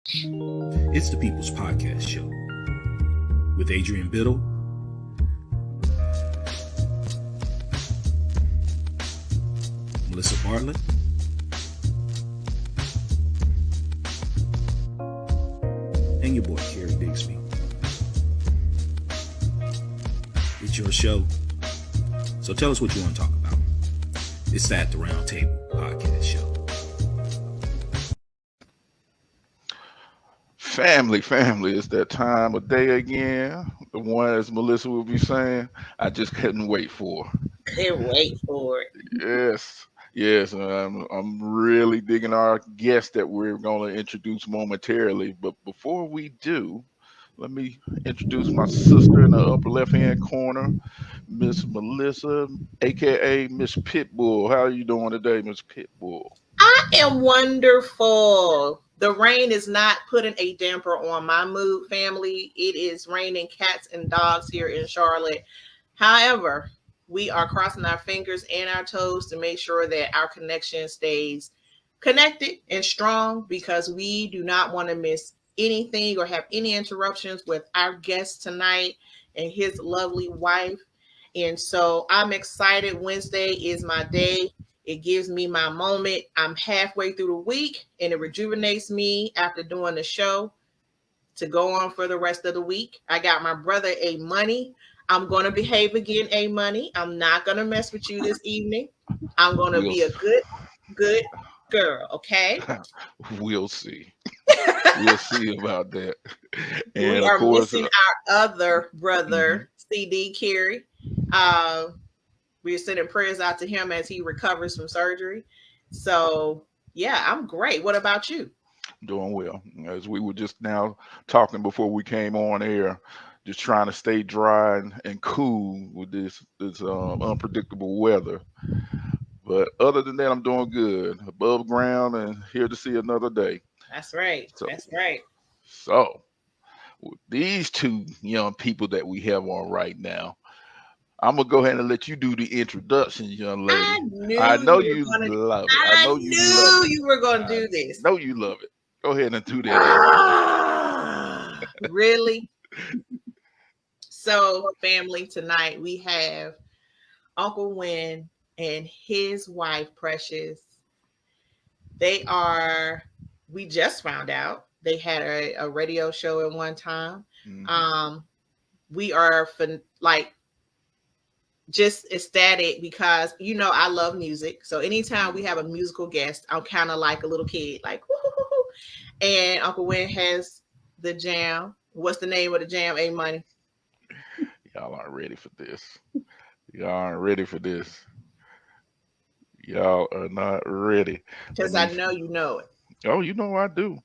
It's the People's Podcast Show with Adrian Biddle, Melissa Bartlett, and your boy Kerry Bixby. It's your show, so tell us what you want to talk about. It's the Round Table Podcast Show. Family, it's that time of day again. The one, as Melissa will be saying, I just couldn't wait for. Couldn't wait for it. Yes, I'm really digging our guest that we're going to introduce momentarily. But before we do, let me introduce my sister in the upper left-hand corner, Miss Melissa, aka Miss Pitbull. How are you doing today, Miss Pitbull? I am wonderful. The rain is not putting a damper on my mood, family. It is raining cats and dogs here in Charlotte. However, we are crossing our fingers and our toes to make sure that our connection stays connected and strong, because we do not want to miss anything or have any interruptions with our guest tonight and his lovely wife. And so I'm excited. Wednesday is my day. It gives me my moment. I'm halfway through the week, and it rejuvenates me after doing the show to go on for the rest of the week. I got my brother A Money. I'm going to behave again, A Money. I'm not going to mess with you this evening. I'm going to be a good girl, okay? We'll see. We'll see about that. And we are of course, missing our other brother, CD Carey. We're sending prayers out to him as he recovers from surgery. So, yeah, I'm great. What about you? Doing well. As we were just now talking before we came on air, just trying to stay dry and cool with this unpredictable weather. But other than that, I'm doing good. Above ground and here to see another day. That's right. That's right. So, with these two young people that we have on right now, I'm gonna go ahead and let you do the introduction, young lady. I know you love it. I knew you were gonna do this. I know you love it. Go ahead and do that. Really? So, family, tonight we have Uncle Win and his wife, Precious. We just found out they had a radio show at one time. We are just ecstatic because, I love music. So anytime we have a musical guest, I'm kind of like a little kid, like, woo-hoo-hoo. And Uncle Win has the jam. What's the name of the jam, A Money? Y'all aren't ready for this. Y'all aren't ready for this. Y'all are not ready. Because I know you know it. Oh, you know I do.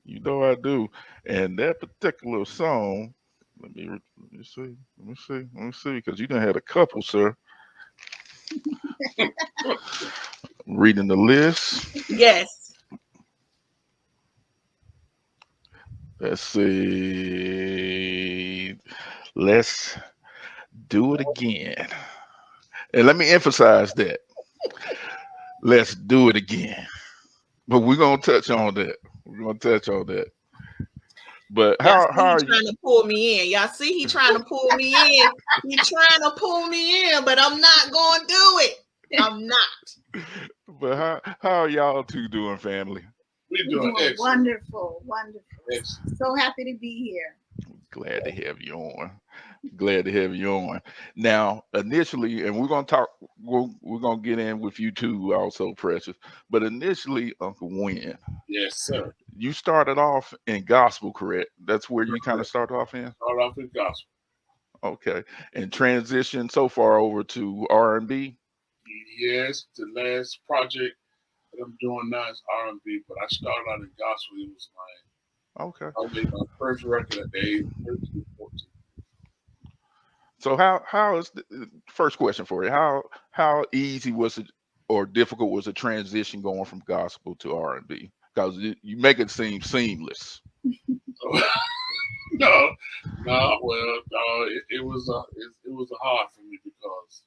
You know I do. And that particular song, let me see, because you done had a couple, sir. Reading the list. Yes. Let's see. Let's do it again. And let me emphasize that. Let's do it again. But we're going to touch on that. But how are you trying to pull me in? Y'all see he trying to pull me in. He's trying to pull me in, but I'm not going to do it. I'm not. But how are y'all two doing, family? We're doing wonderful. Excellent. So happy to be here. Glad to have you on. Now, initially, and we're going to talk, we're going to get in with you too also, Precious. But initially, Uncle Win. Yes, sir. You started off in gospel, correct? That's where you kind of started off in? Started off in gospel. Okay. And transitioned so far over to R&B? Yes, the last project that I'm doing now is R&B, but I started out in gospel. It was I made my first record at the age of 13, 14. So how is the first question for you? How easy was it or difficult was the transition going from gospel to R&B? Because you make it seem seamless. No. Well, it was hard for me because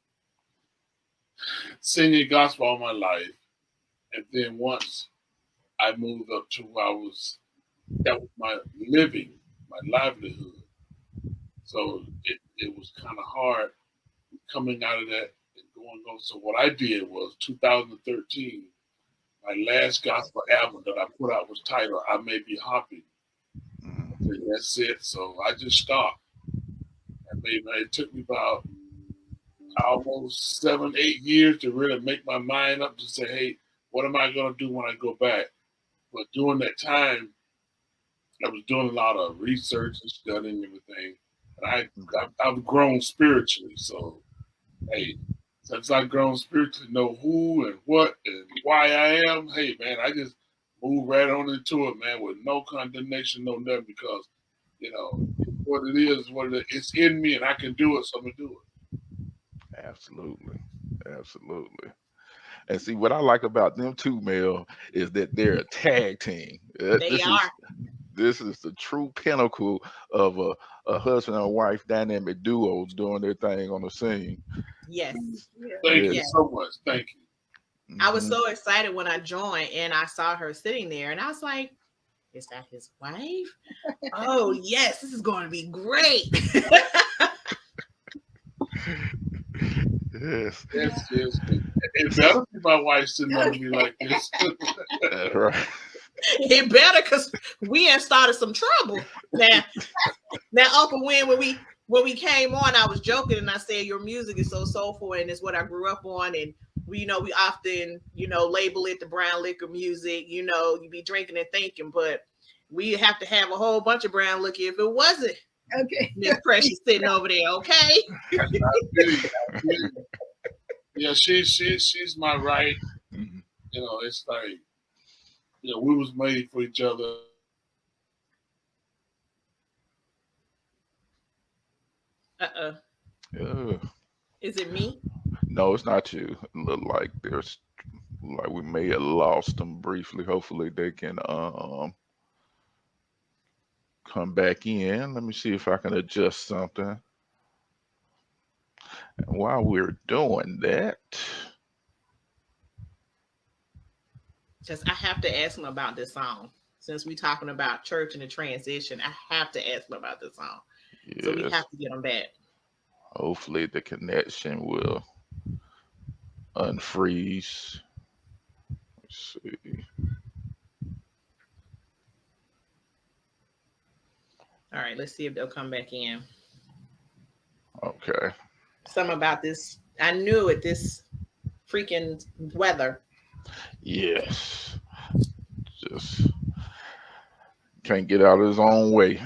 singing gospel all my life, and then once I moved up to where I was that was my living, my livelihood. So it was kind of hard coming out of that and going on. So what I did was 2013, my last gospel album that I put out was titled "I May Be Hopping." And that's it. So I just stopped. It took me about almost 7, 8 years to really make my mind up to say, hey, what am I going to do when I go back? But during that time, I was doing a lot of research and studying everything. And I've grown spiritually. So, hey, since I've grown spiritually, know who and what and why I am, hey, man, I just move right on into it, man, with no condemnation, no nothing, because, what it is, what it is. It's in me and I can do it, so I'm going to do it. Absolutely. Absolutely. And see what I like about them too, Mel, is that they're a tag team. They are. This is the true pinnacle of a husband and wife dynamic duo doing their thing on the scene. Yes. Thank you so much. Thank you. I was so excited when I joined and I saw her sitting there and I was like, is that his wife? Oh, yes, this is going to be great. Yes. Yes. It better be my wife sitting under me like this. That's right. It better, because we had started some trouble. Now, Uncle Win, when we came on, I was joking and I said your music is so soulful and it's what I grew up on. And we often, label it the brown liquor music. You be drinking and thinking, but we have to have a whole bunch of brown liquor if it wasn't. Okay. Miss Precious sitting over there, okay? I feel you. Yeah, she's my right. It's like, we was made for each other. Is it me? No, it's not you. It look like we may have lost them briefly. Hopefully they can come back in. Let me see if I can adjust something. And while we're doing that, just I have to ask him about this song. Since we're talking about church and the transition, I have to ask him about this song. Yes. So we have to get him back. Hopefully the connection will unfreeze. Let's see. All right, let's see if they'll come back in. Okay. Something about this. I knew it, this freaking weather. Yes. Just can't get out of his own way.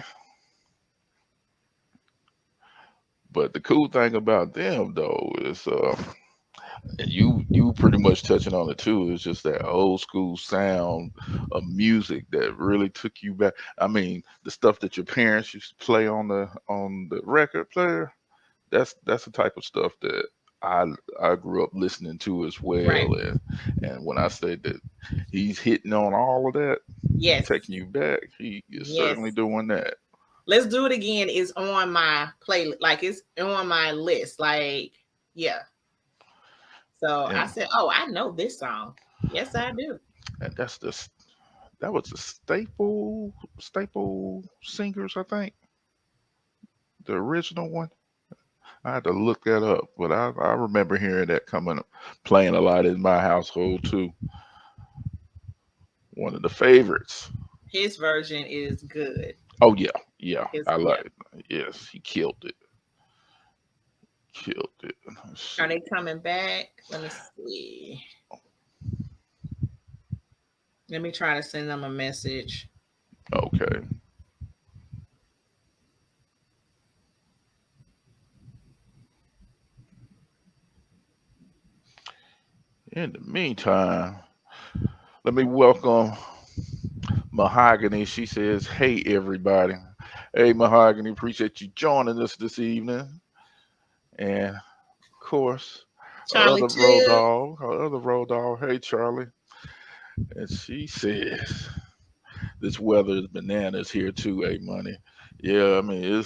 But the cool thing about them though is and you pretty much touching on it too, is just that old school sound of music that really took you back. I mean, the stuff that your parents used to play on the record player, that's the type of stuff that I grew up listening to as well. Right. And when I say that he's hitting on all of that, yes, taking you back, he is certainly doing that. Let's Do It Again is on my playlist, like it's on my list, like yeah. So I said, oh, I know this song. Yes, I do. And that was the staple singers, I think. The original one. I had to look that up, but I remember hearing that playing a lot in my household too. One of the favorites. His version is good. Oh yeah. I like it. Yes, he killed it. Are they coming back? Let me see. Let me try to send them a message. Okay. In the meantime, let me welcome Mahogany. She says, hey, everybody. Hey, Mahogany, appreciate you joining us this evening. And, of course, Charlie our other road dog. Hey, Charlie. And she says, this weather is bananas here too, A-Money. Yeah, I mean,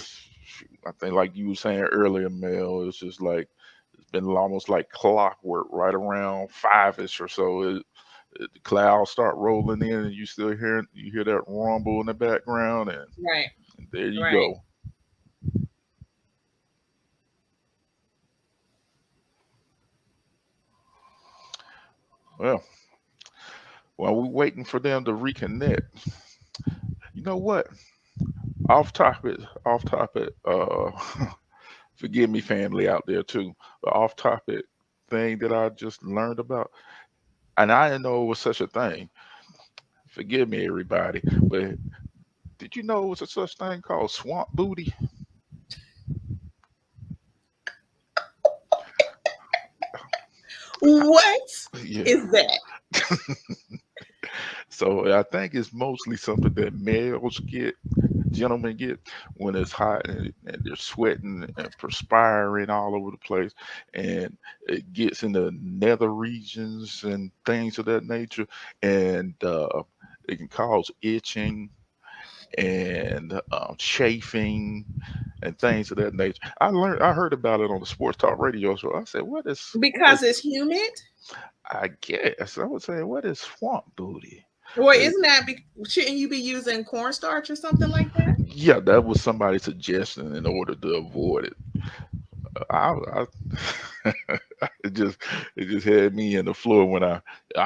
I think like you were saying earlier, Mel, it's just like, it's been almost like clockwork right around 5-ish or so. the clouds start rolling in, and you hear that rumble in the background, and Right. there you Right. go. Well, while we're waiting for them to reconnect, you know what? Off topic, off topic. Forgive me, family out there too. But off topic thing that I just learned about, and I didn't know it was such a thing. Forgive me, everybody, but did you know it was a such thing called swamp booty? What Yeah. is that? So I think it's mostly something that males get, gentlemen get when it's hot and they're sweating and perspiring all over the place, and it gets in the nether regions and things of that nature, and it can cause itching and chafing and things of that nature. I heard about it on the sports talk radio show. I said, what Because is? it's humid? I guess I would say, what is swamp booty? Or Uh, isn't that, shouldn't you be using cornstarch or something like that? Yeah, that was somebody's suggestion in order to avoid it. I it just it just had me in the floor when I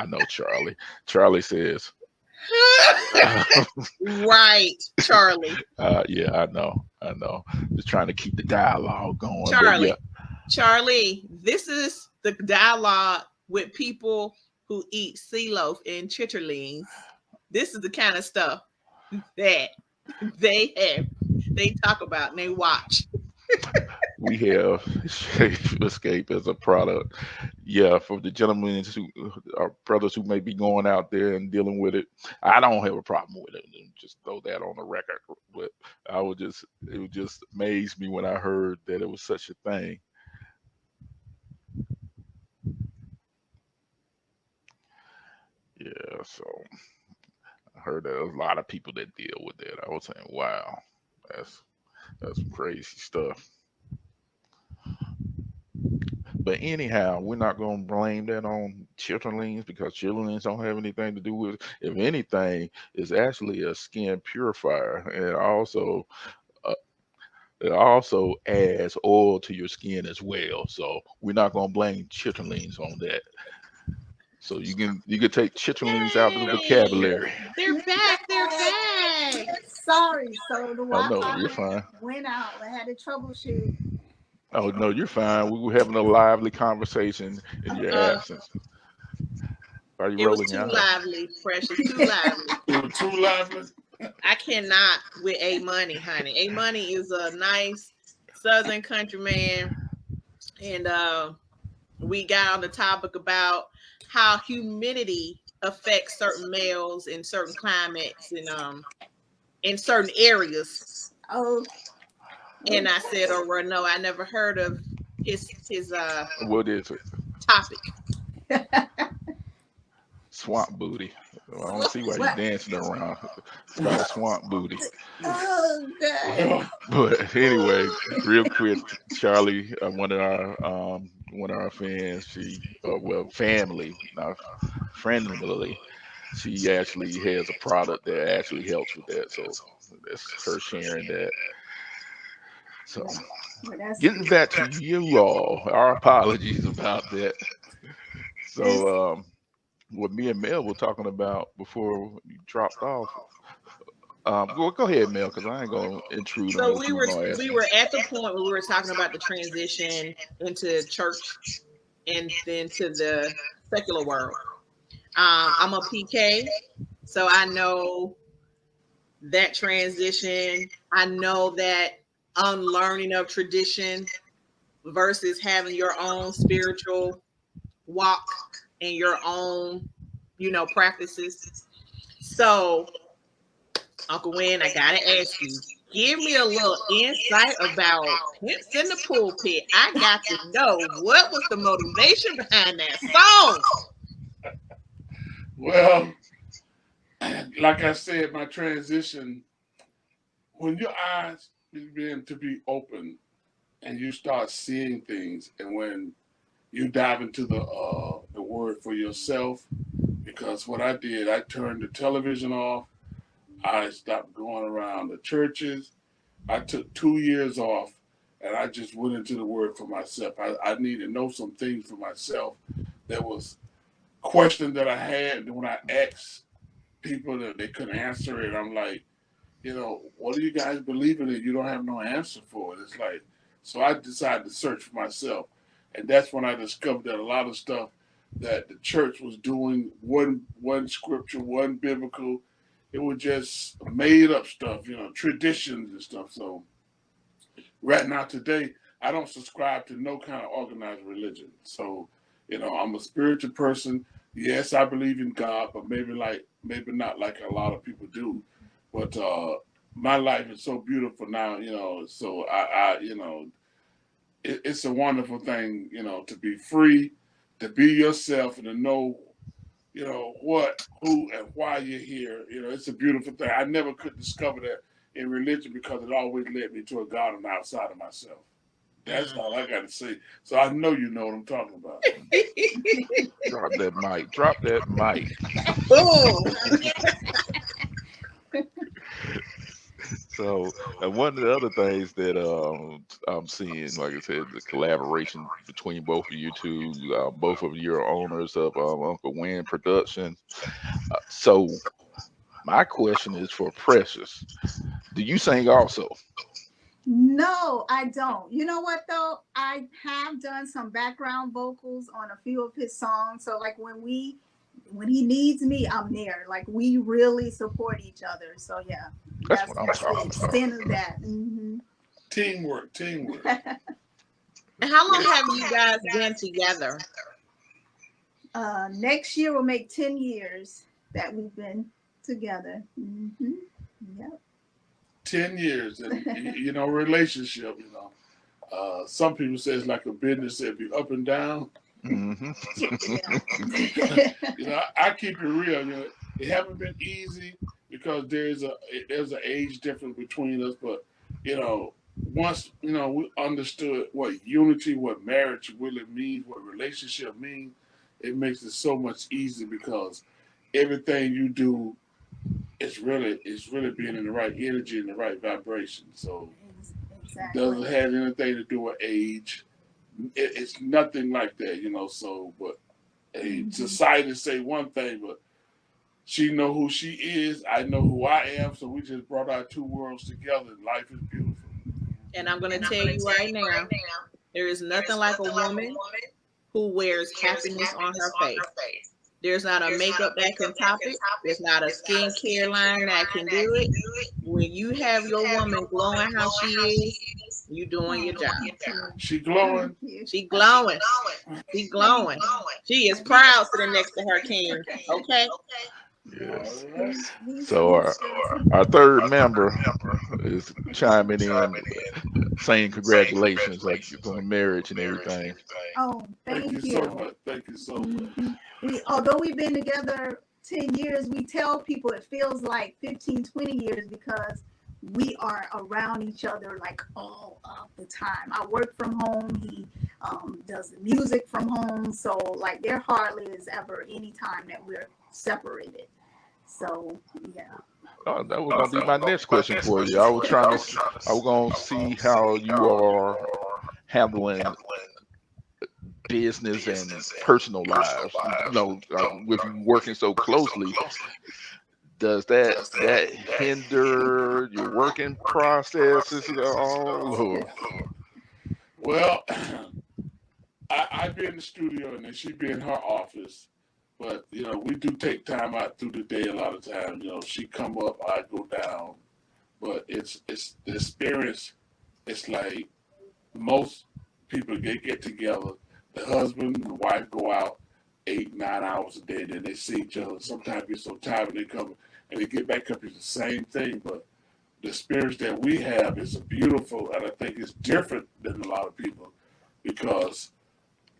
know Charlie. Charlie says, Right, Charlie. yeah, I know. Just trying to keep the dialogue going, but yeah, Charlie, this is the dialogue with people who eat sea loaf and chitterlings. This is the kind of stuff that they talk about and they watch. we have Safe Escape as a product. Yeah, for the gentlemen who our brothers who may be going out there and dealing with it, I don't have a problem with it. Just throw that on the record. But it would just amaze me when I heard that it was such a thing. Yeah, so I heard that there's a lot of people that deal with that. I was saying, wow, that's that's some crazy stuff. But anyhow, we're not going to blame that on chitterlings because chitterlings don't have anything to do with it. If anything, it's actually a skin purifier, and uh, it also adds oil to your skin as well. So we're not going to blame chitterlings on that. So you can take chitterlings out of the Yay! vocabulary. They're back. They're back. Sorry, so the Oh no, Wi-Fi you're fine. went out. I had to troubleshoot. Oh no, you're fine. We were having a lively conversation in your Uh, absence. Are you it was rolling too your eyes? lively, Precious. Too lively. It was too lively. I cannot with A Money, honey. A Money is a nice Southern country man, and we got on the topic about how humidity affects certain males in certain climates and in certain areas. Oh, And I said, "Oh, well, no, I never heard of his What is it? topic." Swamp booty. Well, I don't see why you're what? dancing around. It's called swamp booty. Oh, God. Well, But anyway, real quick, Charlie, one of our fans, well, family, not friendly. She actually has a product that actually helps with that. So that's her sharing that. So Well, that's getting back to you all, our apologies about that. this. So what me and Mel were talking about before you dropped off. Go ahead, Mel, because I ain't gonna intrude on So what you were gonna ask we me. were at the point where we were talking about the transition into church and then to the secular world. I'm a PK, so I know that transition. I know that unlearning of tradition versus having your own spiritual walk and your own, practices. So, Uncle Wayne, I gotta ask you, give me a little insight about Pimps in the Pulpit. I got to know what was the motivation behind that song. well, like I said, my transition, when your eyes begin to be open and you start seeing things, and when you dive into the word for yourself, because what I did, I turned the television off. I stopped going around the churches. I took 2 years off, and I just went into the Word for myself. I needed to know some things for myself. There was questions that I had, and when I asked people that they couldn't answer it, I'm like, what do you guys believe in that you don't have no answer for it? It's like, so I decided to search for myself. And that's when I discovered that a lot of stuff that the church was doing one scripture, one biblical, it was just made up stuff, traditions and stuff. So right now today, I don't subscribe to no kind of organized religion. So, I'm a spiritual person. Yes, I believe in God, but maybe not like a lot of people do. But my life is so beautiful now, so it's a wonderful thing, to be free, to be yourself, and to know, what, who, and why you're here. It's a beautiful thing. I never could discover that in religion because it always led me to a God on the outside of myself. That's all I got to say. So I know you know what I'm talking about. Drop that mic. Drop that mic. Boom. So, and one of the other things that I'm seeing, like I said, the collaboration between both of you two, both of you are owners of Uncle Wayne Production. So, my question is for Precious. Do you sing also? No, I don't. You know what though? I have done some background vocals on a few of his songs. So like when he needs me, I'm there. Like we really support each other. So yeah, That's what I'm the talking about. extent of that. Mm-hmm. Teamwork. How long have you guys been together? Next year will make 10 years that we've been together. Mm-hmm. Yep. 10 years, and relationship. Some people say it's like a business that be up and down. Mm-hmm. I keep it real. It haven't been easy because there's an age difference between us, but once we understood what unity, what marriage really means, what relationship means, it makes it so much easier because everything you do is really being in the right energy and the right vibration. So Exactly. doesn't have anything to do with age. It's nothing like that, So, but society say one thing, but she know who she is. I know who I am. So we just brought our two worlds together, and life is beautiful. And I'm going to tell you right now, there is nothing like a woman who wears happiness on her face. There's not a makeup that can top it. There's not a skincare line that can do it. When you have your woman glowing how she is, you doing your job. She glowing. She glowing. She glowing. She is proud sitting next to her king. Okay. Yes. So our third member is chiming in, saying congratulations, like on the marriage and everything. Oh, thank you. So much. Thank you so much. Although we've been together 10 years, we tell people it feels like 15, 20 years because we are around each other like all of the time. I work from home. He does the music from home. So like there hardly is ever any time that we're separated. So yeah. Oh, that was gonna be my next question for you. I was gonna see how you are handling business and personal lives. With you working so closely, does that hinder your working processes at all? Or? Well, I be in the studio and then she be in her office. But we do take time out through the day a lot of times. She come up, I go down. But it's the experience. It's like most people get together. The husband and the wife go out 8, 9 hours a day. Then they see each other. Sometimes they're so tired when they come and they get back up. It's the same thing. But the experience that we have is beautiful, and I think it's different than a lot of people because.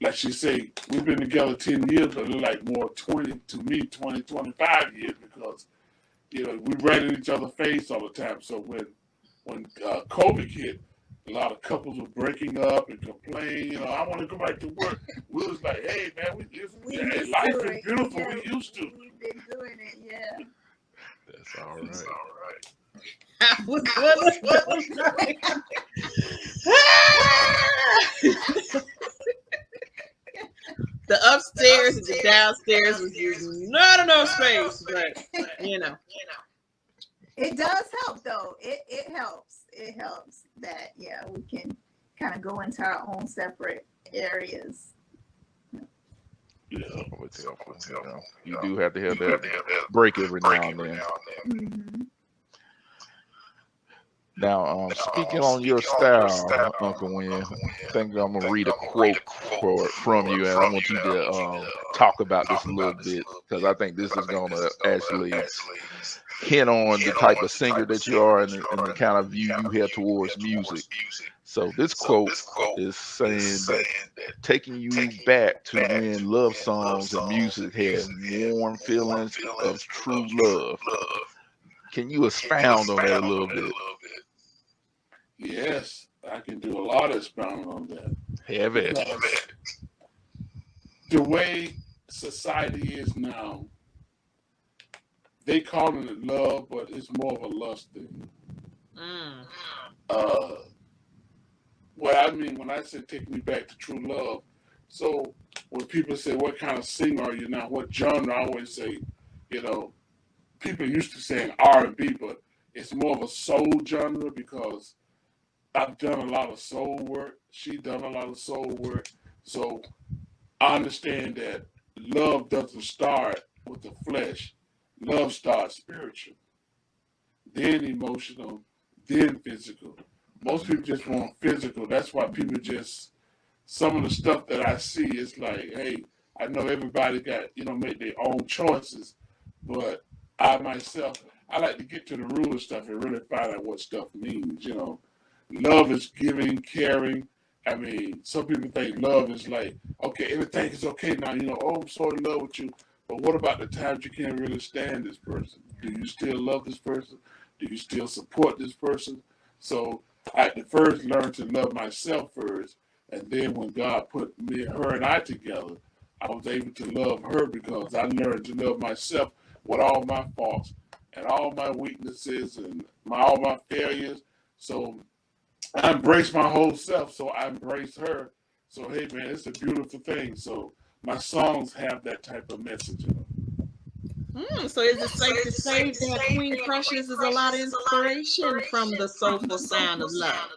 Like she say, we've been together 10 years, but it's like more 20, to me, 20, 25 years because, we right in each other's face all the time. So when COVID hit, a lot of couples were breaking up and complaining, you know, I want to go back to work. We was like, hey, man, life is beautiful. Yeah, we used to. We've been doing it, yeah. That's all right. That's all right. I was the upstairs and the downstairs was using not enough space, but you know. It does help though. It helps. It helps that we can kind of go into our own separate areas. Yeah, you do have to have that break every now and then. Mm-hmm. Now, speaking on your style, Uncle Wynn, I think I'm gonna read a quote from you, and I want you to talk about this a little bit because I think this is gonna actually hint on the type of singer that you are and the kind of view you have towards music. So this quote is saying that taking you back to when love songs and music had warm feelings of true love. Can you expound on that a little bit? Yes, I can do a lot of expounding on that. Have it. The way society is now, they calling it love, but it's more of a lust thing. Well, I mean, when I say take me back to true love, so when people say, what kind of singer are you now? What genre? I always say, you know, people used to saying R&B, but it's more of a soul genre because I've done a lot of soul work. She's done a lot of soul work. So I understand that love doesn't start with the flesh. Love starts spiritual, then emotional, then physical. Most people just want physical. That's why people just, some of the stuff that I see is like, hey, I know everybody got, make their own choices, but I myself, I like to get to the root of stuff and really find out what stuff means, Love is giving, caring. I mean, some people think love is like, okay, everything is okay now, I'm so in love with you. But what about the times you can't really stand this person? Do you still love this person? Do you still support this person? So I had to first learn to love myself first. And then when God put her and I together, I was able to love her because I learned to love myself with all my faults and all my weaknesses and all my failures. So I embrace my whole self. So I embrace her. So, hey, man, it's a beautiful thing. So my songs have that type of message in them. So is it safe to say that Queen Crushes is a lot of inspiration from the soulful sound of love?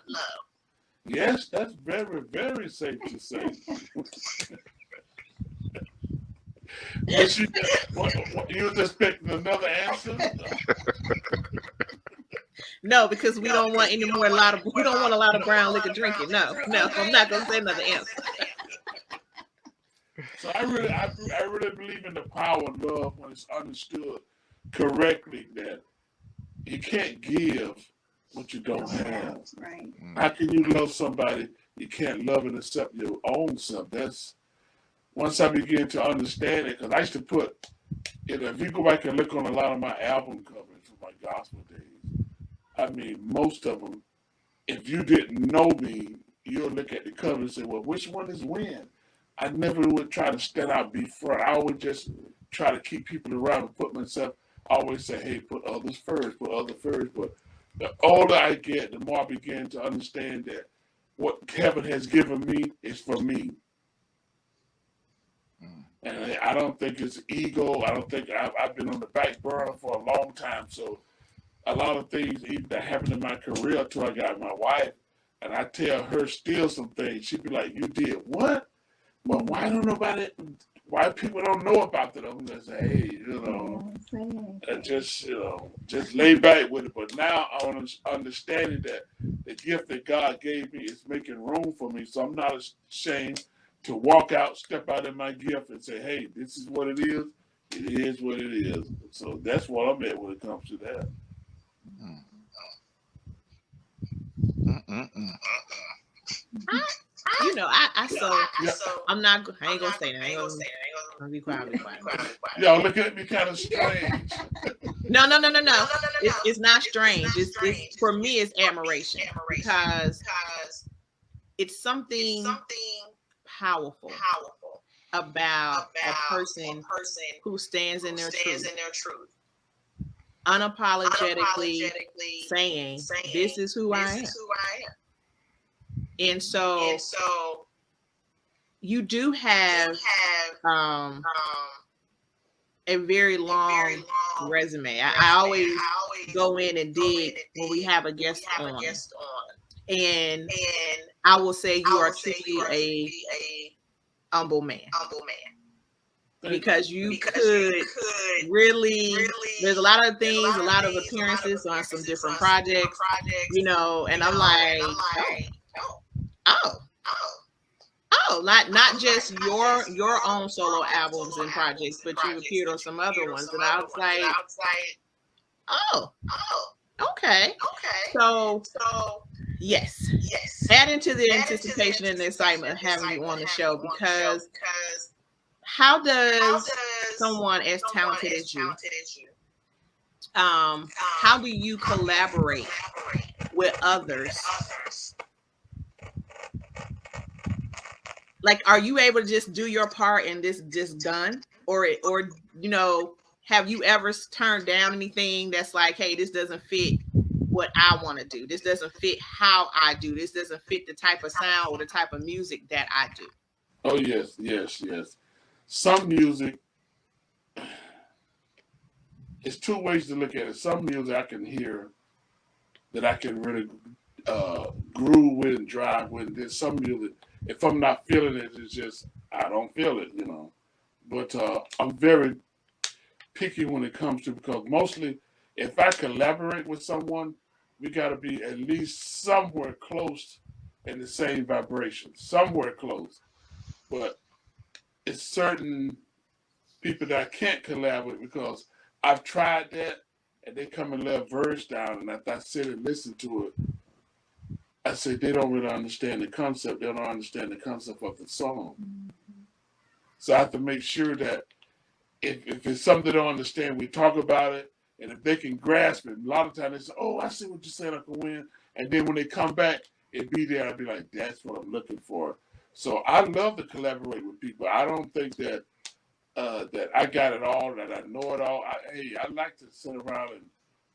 Yes, that's very, very safe to say. You was expecting another answer? No, because we don't want any more we don't want a lot of brown liquor drinking. No, I'm not gonna say another answer. So I really believe in the power of love when it's understood correctly that you can't give what you don't have. Right. How can you love somebody you can't love and accept your own self? That's once I begin to understand it, because I used to put, if you go back and look on a lot of my album covers from my gospel days, I mean, most of them, if you didn't know me, you'll look at the cover and say, well, which one is when? I never would try to stand out, be front. I would just try to keep people around and put myself, I always say, hey, put others first, put others first. But the older I get, the more I begin to understand that what heaven has given me is for me. And I don't think it's ego. I don't think I've been on the back burner for a long time. So a lot of things even that happened in my career until I got my wife, and I tell her still some things. She'd be like, you did what? Well, why people don't know about that? I'm gonna say, hey, just lay back with it. But now I'm understanding that the gift that God gave me is making room for me. So I'm not ashamed to walk out, step out in my gift and say, hey, this is what it is. It is what it is. So that's what I'm at when it comes to that. I ain't gonna say that. I ain't gonna be quiet. Y'all looking at me kind of strange. No. it's not strange. It's for me, it's admiration because it's something powerful about a person who stands in their truth, unapologetically saying, "This is who I am." And so you do have a very long resume. I always go in and dig when we have a guest on, and I will say you are truly a humble man because you could really. There's a lot of things, a lot of appearances on some different projects, you know, and I'm like, oh. Not just your own solo albums and projects, but you appeared on some other ones, and I was like, oh, okay. So yes, adding to the anticipation and the excitement of having you on the show, because how does someone as talented as you, how do you collaborate with others? Like, are you able to just do your part and this just done, or you know, have you ever turned down anything that's like, hey, this doesn't fit what I want to do, this doesn't fit how I do, this doesn't fit the type of sound or the type of music that I do? Oh yes. Some music, it's two ways to look at it. Some music I can hear that I can really groove with and drive with. There's some music, if I'm not feeling it, it's just I don't feel it, you know. But I'm very picky when it comes to, because mostly if I collaborate with someone, we got to be at least somewhere close in the same vibration, somewhere close. But it's certain people that I can't collab with because I've tried that and they come and lay a verse down, and after I sit and listen to it, I say they don't really understand the concept. They don't understand the concept of the song. So I have to make sure that if it's something they don't understand, we talk about it. And if they can grasp it, a lot of times they say, oh, I see what you're saying, Uncle Win. And then when they come back, it be there. I'll be like, that's what I'm looking for. So I love to collaborate with people. I don't think that that I got it all, that I know it all. I like to sit around and,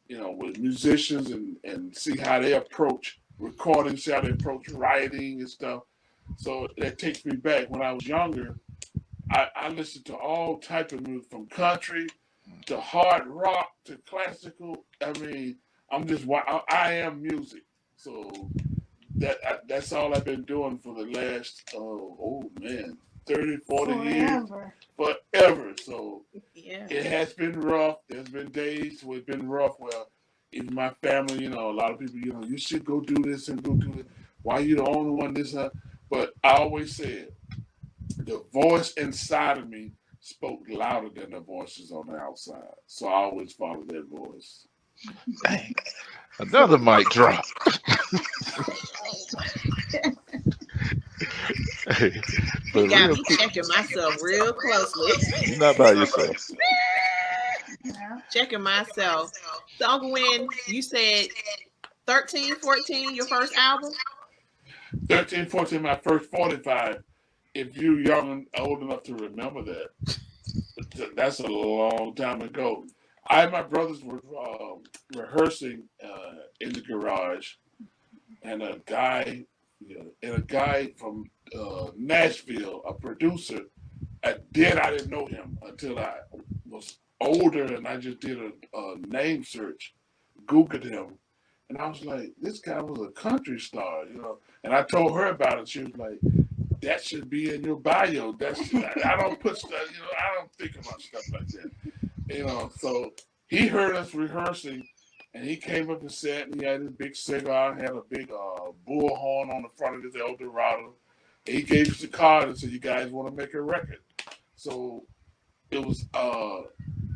you know, with musicians and see how they approach recording, see how they approach writing and stuff. So that takes me back when I was younger. I listened to all type of music, from country to hard rock to classical. I mean, I am music. So that's all I've been doing for the last 30, 40 years. Forever. So Yeah. it has been rough. There's been days where it's been rough. Well, even my family, you know, a lot of people, you know, you should go do this and go do this. Why you the only one this? But I always said the voice inside of me spoke louder than the voices on the outside. So I always followed that voice. Dang. Another mic drop. Hey, but You got real me quick, checking myself real closely. you're not by yourself. Checking myself. So Uncle Win, you said 13, 14, your first album? 13, 14, my first 45. If you young and old enough to remember that, that's a long time ago. I and my brothers were rehearsing in the garage, and a guy from Nashville, a producer. I didn't know him until I was older, and I just did a name search, Googled him, and I was like, this guy was a country star, you know. And I told her about it. She was like, that should be in your bio. I don't put stuff, you know, I don't think about stuff like that. You know, so he heard us rehearsing, and he came up and sat, and he had his big cigar, had a big bullhorn on the front of his Eldorado. And he gave us the card and said, you guys want to make a record? So it was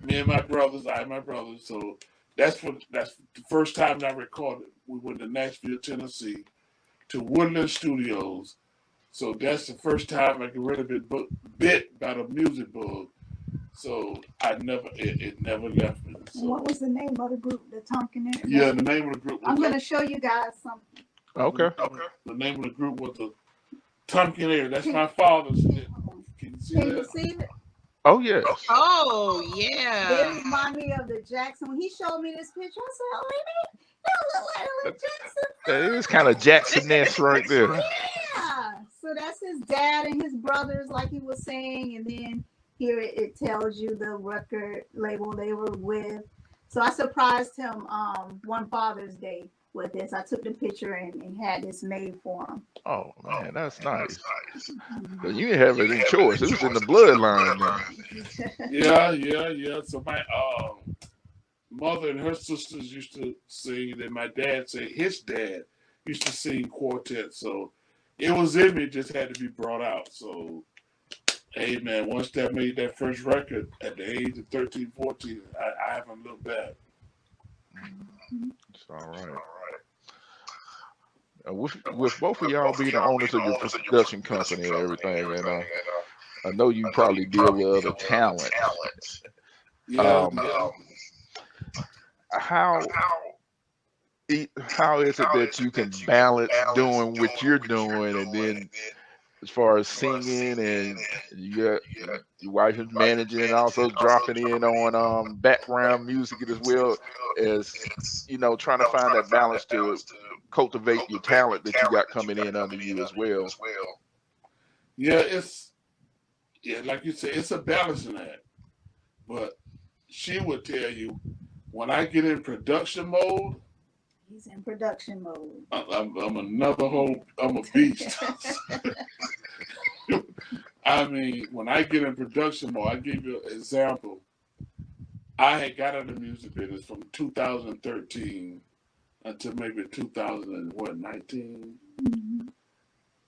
me and my brothers, I and my brothers. So that's the first time I recorded. We went to Nashville, Tennessee, to Woodland Studios. So that's the first time I could really be bit by the music bug. So it never left me. So, What was the name of the group? The Tonkin Air? yeah, the name of the group was I'm going to show you guys something. Okay. The name of the group was the Tonkin Air. That's my father's. Can you see Can you that? see it? Oh yes. Oh They yeah. remind me of the Jackson. When he showed me this picture, I said, "Oh, that look like the Jackson." That is kind of Jackson-esque right there. Yeah. So that's his dad and his brothers, like he was saying, and then here it tells you the record label they were with. So I surprised him one Father's Day with this. I took the picture and had this made for him. Oh man, that's nice. But you didn't have any choice. It was in the bloodline. Yeah. So my mother and her sisters used to sing, and then my dad said his dad used to sing quartet. So it was in me, just had to be brought out. So, hey man, once that made that first record at the age of 13, 14, I haven't looked back. It's all right. With both of y'all being the owners of your production company and everything, and I know you probably deal with other talent. Yeah, How is it that you can balance doing what you're doing, and then as far as singing, and you got your wife is managing and also dropping in on background music as well as trying to find that balance to cultivate your talent that you got coming in under you as well. yeah, like you said, it's a balancing act. But she would tell you, when I get in production mode, He's in production mode. I'm a beast. I mean, when I get in production mode, I give you an example. I had got out of the music business from 2013 until maybe 2019. Mm-hmm.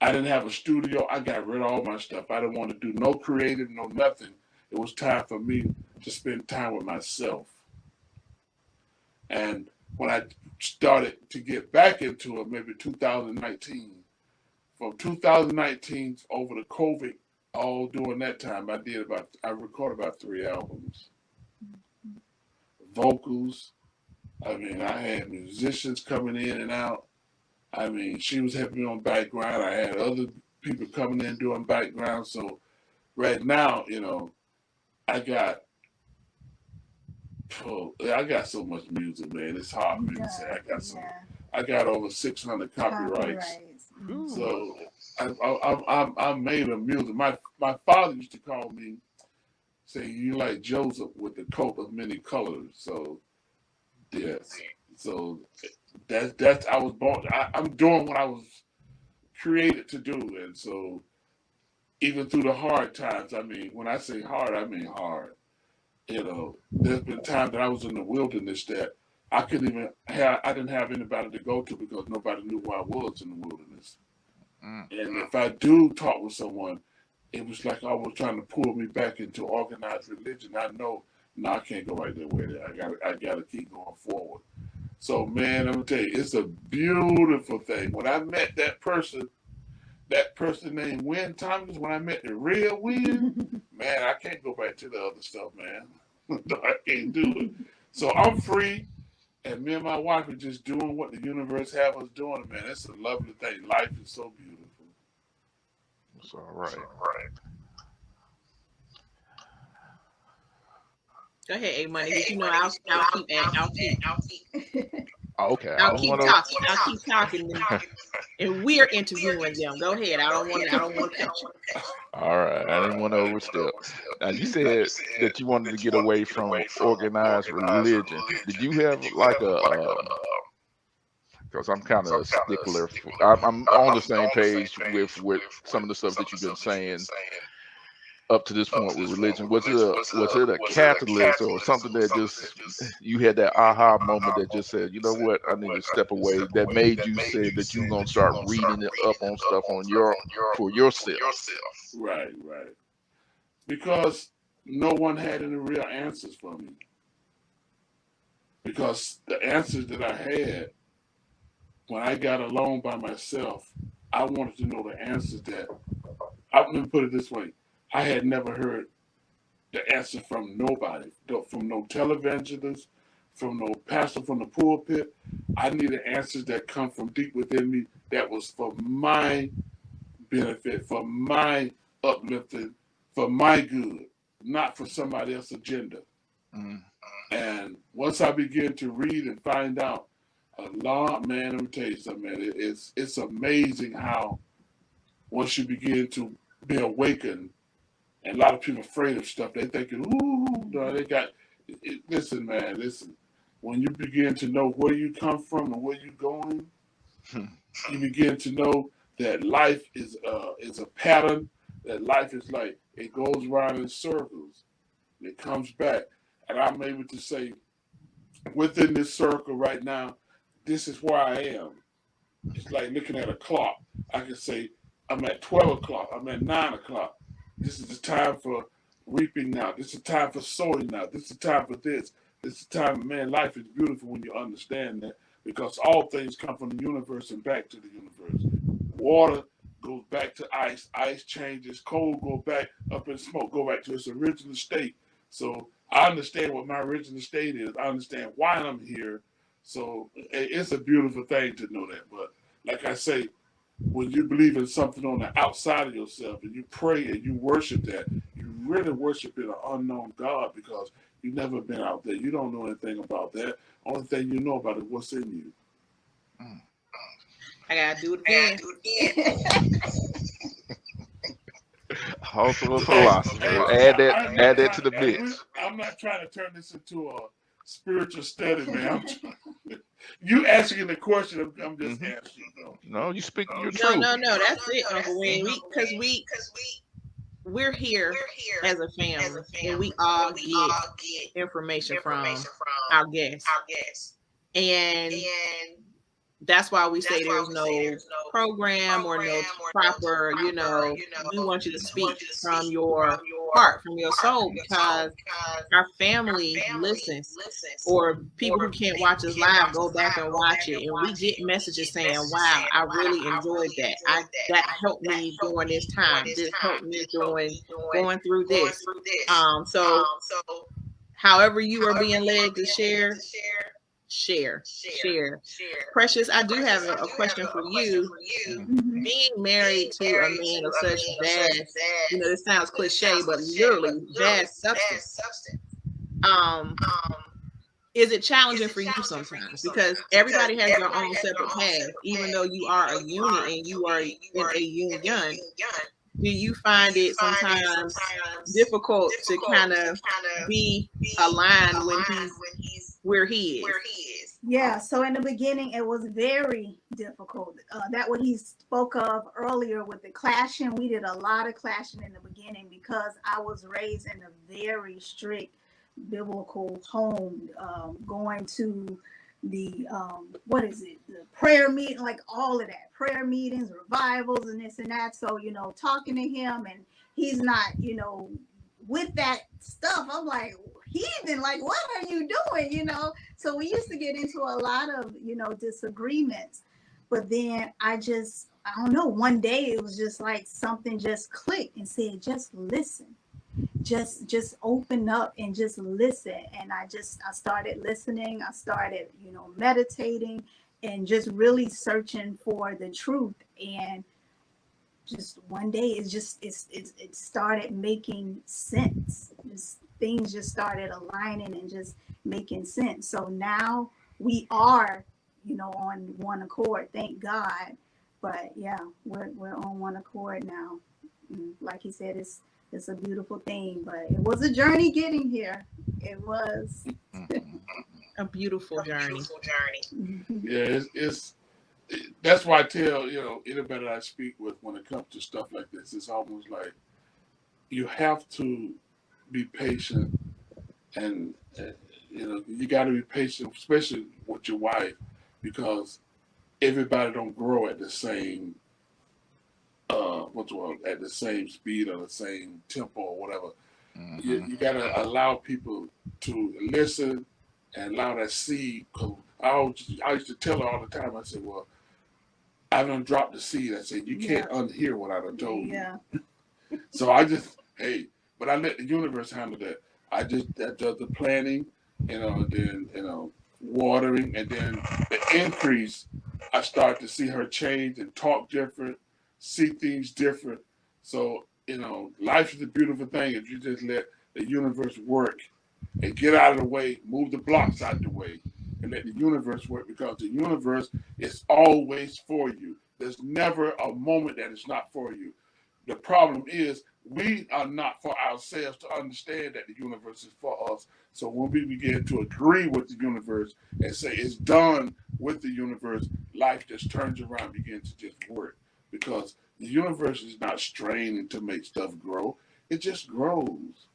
I didn't have a studio. I got rid of all my stuff. I didn't want to do no creative, no nothing. It was time for me to spend time with myself. And when I started to get back into it, maybe 2019, from 2019 over to COVID, all during that time, I recorded about 3 albums. Vocals. I mean, I had musicians coming in and out. I mean, she was helping me on background. I had other people coming in doing background. So right now, I got so much music, man. It's hard for me to say. I got over 600 copyrights. So I made a music. My father used to call me, say, "You like Joseph with the coat of many colors." So yes. So that's I was born. I'm doing what I was created to do, and so even through the hard times. I mean, when I say hard, I mean hard. There's been times that I was in the wilderness that I didn't have anybody to go to because nobody knew who I was in the wilderness. And if I do talk with someone, it was like I was trying to pull me back into organized religion. I know, no, I can't go right there with it. I gotta keep going forward. So man, I'm gonna tell you, it's a beautiful thing. When I met that person named Win Thomas, when I met the real Win, man, I can't go back to the other stuff, man. I can't do it. So I'm free, and me and my wife are just doing what the universe have us doing, man. It's a lovely thing. Life is so beautiful. It's all right. Go ahead, A Money. I'll Okay. I'll keep talking, and we're interviewing them. Go ahead. I don't want to catch you. All right. I didn't want to overstep. Now you said that you wanted to get away from organized religion. Did you have like because I'm kind of a stickler. I'm on the same page with some of the stuff that you've been saying up to this point with religion. Was it a catalyst or something that just you had that aha moment that just said, you know what, I need to step away, that made you say that you're gonna start reading it up on stuff for yourself? Right. Because no one had any real answers for me. Because the answers that I had when I got alone by myself, I wanted to know the answers that, let me put it this way, I had never heard the answer from nobody, from no televangelist, from no pastor from the pulpit. I needed answers that come from deep within me that was for my benefit, for my uplifting, for my good, not for somebody else's agenda. Mm. And once I began to read and find out a lot, man, let me tell you something, man. It's amazing how once you begin to be awakened, and a lot of people afraid of stuff. They thinking, ooh, no, they got. Listen, man, listen. When you begin to know where you come from and where you're going, you begin to know that life is a pattern. That life is like it goes around in circles. It comes back, and I'm able to say, within this circle right now, this is where I am. It's like looking at a clock. I can say, I'm at 12 o'clock. I'm at 9 o'clock. This is the time for reaping now. This is the time for sowing now. This is the time for this. This is the time, man, life is beautiful when you understand that because all things come from the universe and back to the universe. Water goes back to ice. Ice changes. Cold go back up in smoke, go back to its original state. So I understand what my original state is. I understand why I'm here. So it's a beautiful thing to know that. But like I say, when you believe in something on the outside of yourself and you pray and you worship that, you really worship in an unknown God because you've never been out there. You don't know anything about that. Only thing you know about it is what's in you. I gotta do it again. Also a philosopher. Add that to the mix. I'm not trying to turn this into a spiritual study, man. You asking the question, I'm just asking. No, you speak your No, truth. no, that's it, Uncle Wayne. We're here as a family, and we all get information from our guests, and that's why we say there's no program or no proper, we want you to speak from your heart, from your soul, because our family listens, or people who can't watch us live go back and watch it, and we get messages saying, wow, I really enjoyed that. That helped me during this time. This helped me going through this. So however you are being led to share. Precious, I do have a question for you. Being married to a man of such vast, this sounds cliche, but literally vast substance. Is it challenging for you sometimes? Because everybody has their own separate path, even though you are a unit and you are in a union. Do you find it sometimes difficult to kind of be aligned when he's where he is? Yeah, so in the beginning, it was very difficult. That what he spoke of earlier with the clashing, we did a lot of clashing in the beginning because I was raised in a very strict biblical home, going to the the prayer meeting, like all of that, prayer meetings, revivals, and this and that. So talking to him, and he's not with that stuff. I'm like, heathen, like, what are you doing? So we used to get into a lot of disagreements, but then I don't know, one day it was just like something just clicked and said, just listen, just open up and just listen. And I started listening. I started meditating and just really searching for the truth. And just one day it started making sense. Things just started aligning and just making sense. So now we are on one accord, thank God. But yeah, we're on one accord now. Like he said, it's a beautiful thing, but it was a journey getting here. It was a beautiful journey. Yeah, that's why I tell anybody I speak with when it comes to stuff like this, it's almost like you have to be patient, and you got to be patient, especially with your wife, because everybody don't grow at the same at the same speed or the same tempo or whatever. You got to allow people to listen and allow that seed. Cause I used to tell her all the time. I said, "Well, I done dropped the seed." I said, "You can't unhear what I done told you." So I just, hey, but I let the universe handle that. That does the planning, then watering, and then the increase. I start to see her change and talk different, see things different. So life is a beautiful thing if you just let the universe work and get out of the way, move the blocks out of the way, and let the universe work because the universe is always for you. There's never a moment that it's not for you. The problem is we are not for ourselves to understand that the universe is for us. So when we begin to agree with the universe and say it's done with the universe, life just turns around, begins to just work. Because the universe is not straining to make stuff grow. It just grows.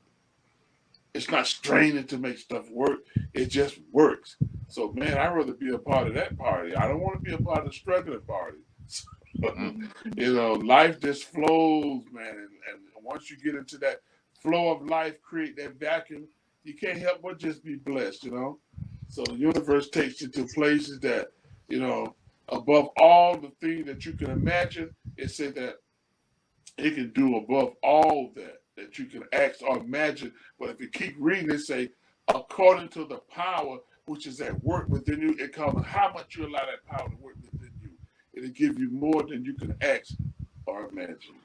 It's not straining to make stuff work. It just works. So man, I'd rather be a part of that party. I don't want to be a part of the struggling party. Life just flows, man. And once you get into that flow of life, create that vacuum, you can't help but just be blessed. So the universe takes you to places that, above all the things that you can imagine, it said that it can do above all that you can ask or imagine. But if you keep reading, it say, according to the power which is at work within you, it covers how much you allow that power to work within you. It'll give you more than you can ask or imagine.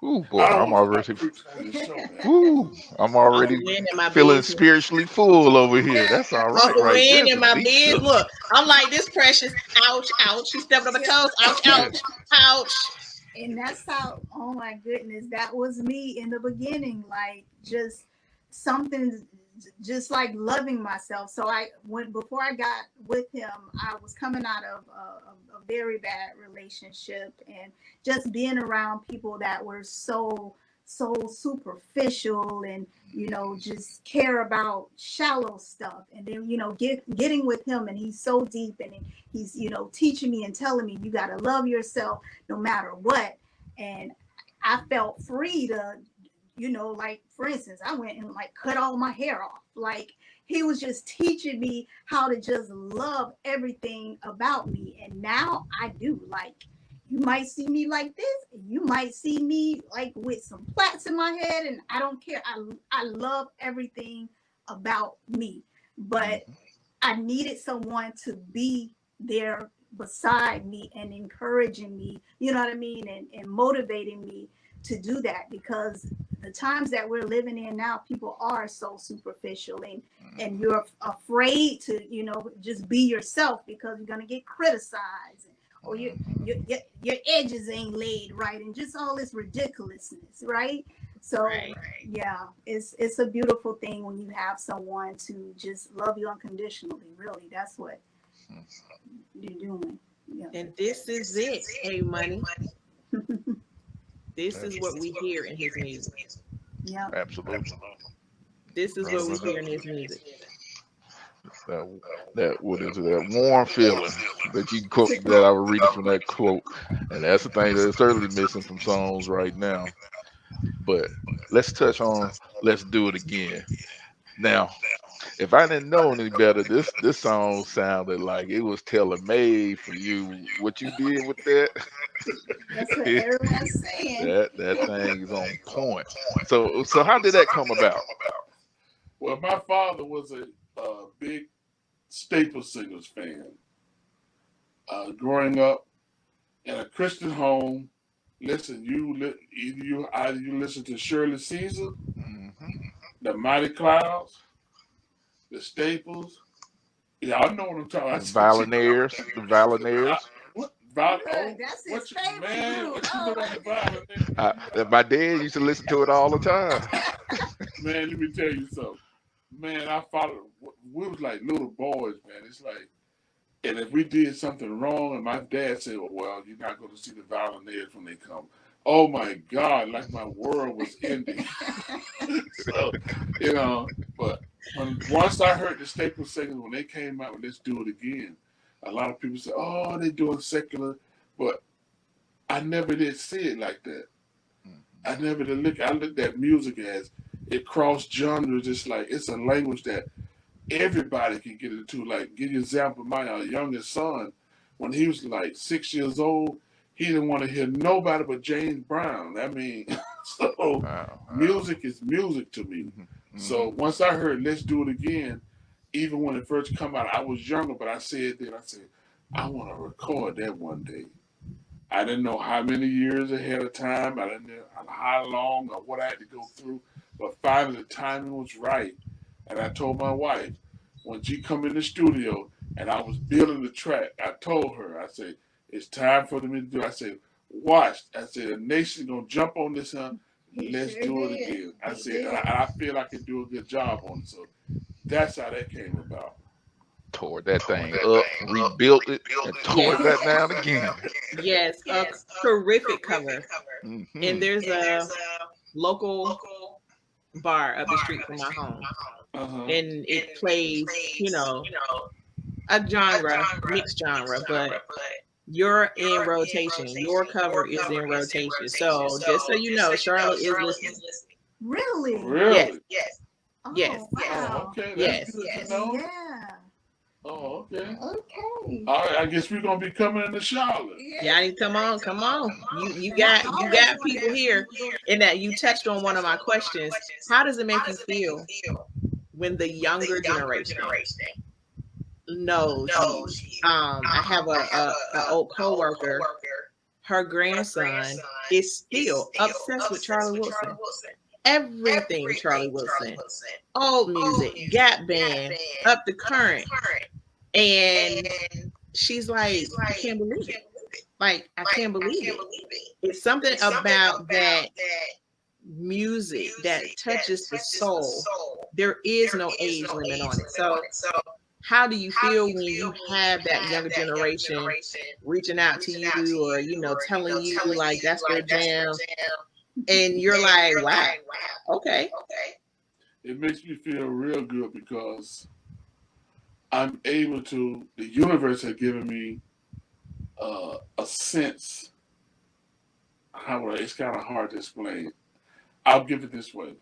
Ooh, boy, I don't I'm want to already. preach on this show, man. Ooh, I'm already Uncle Wayne in my feeling business. spiritually full over here. That's all right, Uncle right Wayne there. in Some my deep business. stuff. Look, I'm like this precious. Ouch, ouch. She stepped on my toes. Ouch, Yeah. ouch, ouch. And that's how, oh my goodness, that was me in the beginning. Like just something, just like loving myself. So before I got with him, I was coming out of a very bad relationship, and just being around people that were so superficial, and just care about shallow stuff. And then getting with him, and he's so deep, and he's teaching me and telling me you got to love yourself no matter what. And I felt free to, like for instance, I went and like cut all my hair off. Like he was just teaching me how to just love everything about me. And now I do. Like you might see me like this, you might see me like with some plaits in my head, and I don't care. I love everything about me. But I needed someone to be there beside me and encouraging me, you know what I mean, and motivating me to do that, because the times that we're living in now, people are so superficial, and you're afraid to just be yourself because you're going to get criticized, or your edges ain't laid right, and just all this ridiculousness, right? So Right. yeah, it's a beautiful thing when you have someone to just love you unconditionally. Really, that's what you're doing. Yeah. And this is it. Hey, money. This is what we hear in his music. Yeah. Absolutely. This is what we hear in his music. That what is it? That warm feeling that you quote that I was reading from that quote, and that's the thing that's certainly missing from songs right now. But let's touch on "Let's Do It Again." Now, if I didn't know any better, this song sounded like it was tailor made for you. What you did with that, That's what everyone's saying. that thing is on point. So how did that come about? Well, my father was a big Staple Singers fan. Growing up in a Christian home, listen, either you listen to Shirley Caesar, the Mighty Clouds, the Staples. Yeah, I know what I'm talking about. The Violinaires. What? Look, that's his favorite Man, group. what you know about the Violinaires? My dad used to listen to it all the time. Man, let me tell you something. Man, I followed. We was like little boys, man. It's like, and if we did something wrong, and my dad said, "Well, you're not going to see the Violinaires when they come." Oh my God! Like my world was ending. So, but once I heard the Staple Singers when they came out with "Let's Do It Again," a lot of people said, "Oh, they're doing secular," but I never did see it like that. I never did look. I looked at music as it crossed genres. It's like it's a language that everybody can get into. Like, give you an example, my youngest son, when he was like 6 years old, he didn't want to hear nobody but James Brown. I mean, So Wow. music is music to me. So once I heard Let's Do It Again, even when it first come out, I was younger, but I said, I want to record that one day. I didn't know how many years ahead of time. I didn't know how long or what I had to go through. But finally, the timing was right. And I told my wife, when she come in the studio and I was building the track, I told her, I said, it's time for me to do. I said, watch. I said, the nation's going to jump on this, huh? Let's do it again. I said, I feel I can do a good job on it. So that's how that came about. Tore that thing up, rebuilt it, and tore Yes. that down again. Yes, a terrific cover. And Mm-hmm. there's a local bar up the street from my home. Uh-huh. And it plays, a genre, mixed genre, but you're in rotation. Your cover is in rotation. So just so you know, Charlotte is listening. Really? Really? Oh, Yes. Oh, wow. okay. Yes. That's good to know. Yeah. Oh, okay. Okay. All right, I guess we're gonna be coming into Charlotte. Yeah, I need come on. You got people here, and that you touched on one of my questions. How does it make you feel when the younger generation knows you? I have a old coworker. Her grandson is still obsessed with Charlie Wilson. Everything Charlie Wilson, old music, Gap Band, up the current, and she's like, I can't believe it. Like, I can't believe it. It's something about that music that touches the soul. There is no age limit on it. So, how do you feel when you have that younger generation reaching out to you or, telling you like that's their jam? And you're like, wow, okay. It makes me feel real good because I'm able to, the universe has given me a sense, it's kind of hard to explain. I'll give it this way.